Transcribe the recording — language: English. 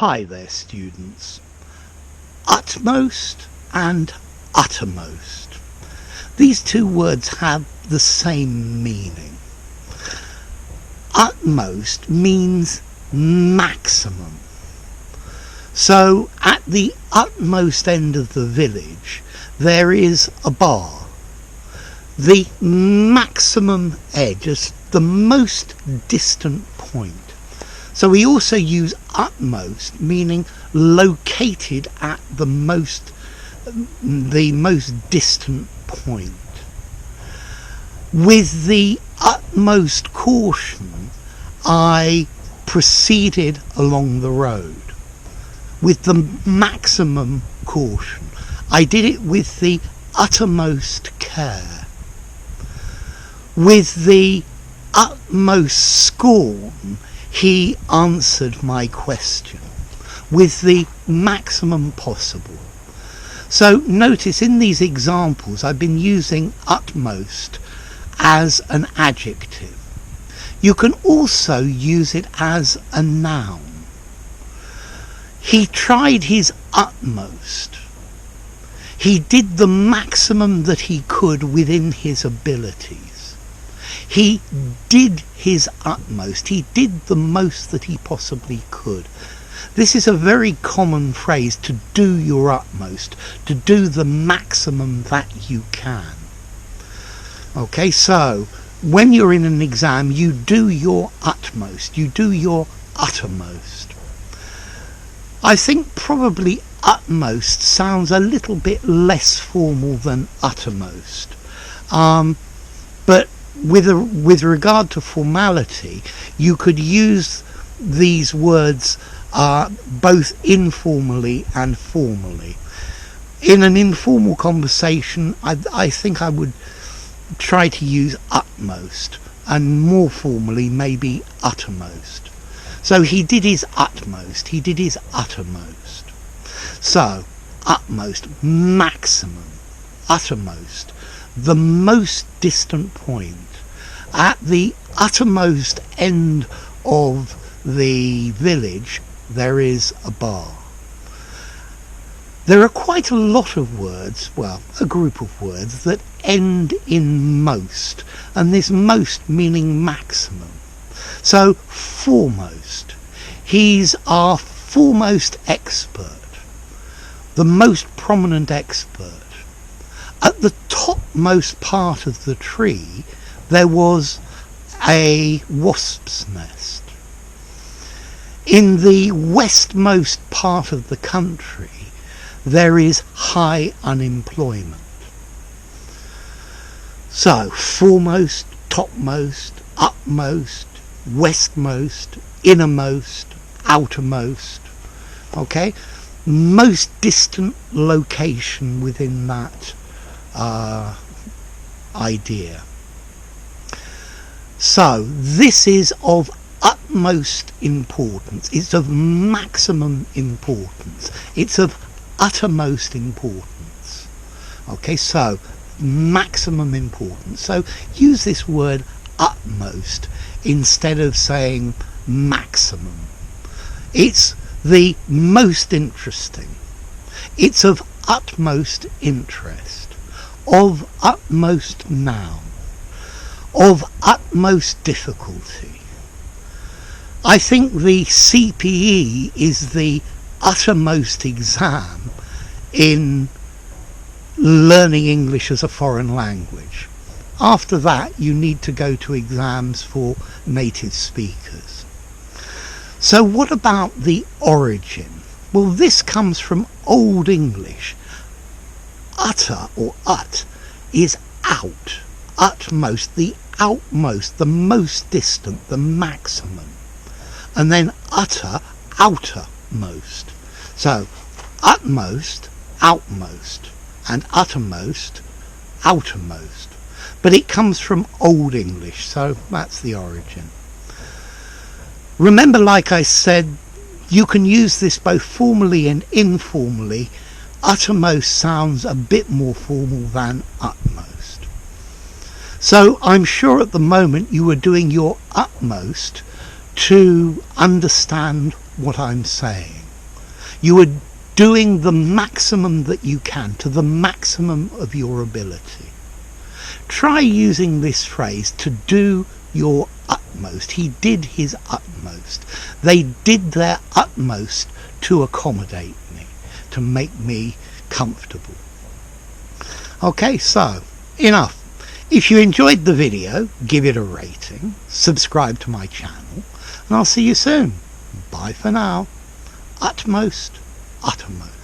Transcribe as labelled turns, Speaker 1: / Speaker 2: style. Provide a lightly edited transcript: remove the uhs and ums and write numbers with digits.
Speaker 1: Hi there, students. Utmost and uttermost. These two words have the same meaning. Utmost means maximum. So at the utmost end of the village there is a bar. The maximum edge is the most distant point. So we also use utmost, meaning located at the most distant point. With the utmost caution, I proceeded along the road. With the maximum caution, I did it with the uttermost care. With the utmost scorn, he answered my question with the maximum possible. So notice in these examples I've been using utmost as an adjective. You can also use it as a noun. He tried his utmost. He did the maximum that he could within his abilities. He did his utmost. He did the most that he possibly could. This is a very common phrase, to do your utmost, to do the maximum that you can. Okay, so when you're in an exam, you do your utmost, you do your uttermost. I think probably utmost sounds a little bit less formal than uttermost. But with regard to formality, you could use these words both informally and formally. In an informal conversation, I think I would try to use utmost, and more formally maybe uttermost. So he did his utmost, he did his uttermost. So utmost, maximum, uttermost, the most distant point. At the uttermost end of the village there is a bar. There are quite a lot of words, well, a group of words that end in most, and this most meaning maximum. So foremost, he's our foremost expert, the most prominent expert. At the topmost part of the tree there was a wasp's nest. In the westmost part of the country there is high unemployment. So foremost, topmost, upmost, westmost, innermost, outermost. Okay, most distant location within that idea. So this is of utmost importance, it's of maximum importance, it's of uttermost importance. Okay, so maximum importance. So use this word utmost instead of saying maximum. It's the most interesting, it's of utmost interest, of utmost noun, of utmost difficulty. I think the CPE is the uttermost exam in learning English as a foreign language. After that you need to go to exams for native speakers. So what about the origin? Well, this comes from Old English. Utter or ut is out, utmost, the outmost, the most distant, the maximum. And then utter, outermost. So utmost, outmost, and uttermost, outermost. But it comes from Old English, so that's the origin. Remember, like I said, you can use this both formally and informally. Uttermost sounds a bit more formal than utmost. So I'm sure at the moment you are doing your utmost to understand what I'm saying. You are doing the maximum that you can, to the maximum of your ability. Try using this phrase, to do your utmost. He did his utmost. They did their utmost to accommodate me, to make me comfortable. Okay, so enough. If you enjoyed the video, give it a rating, subscribe to my channel, and I'll see you soon. Bye for now. Utmost, uttermost.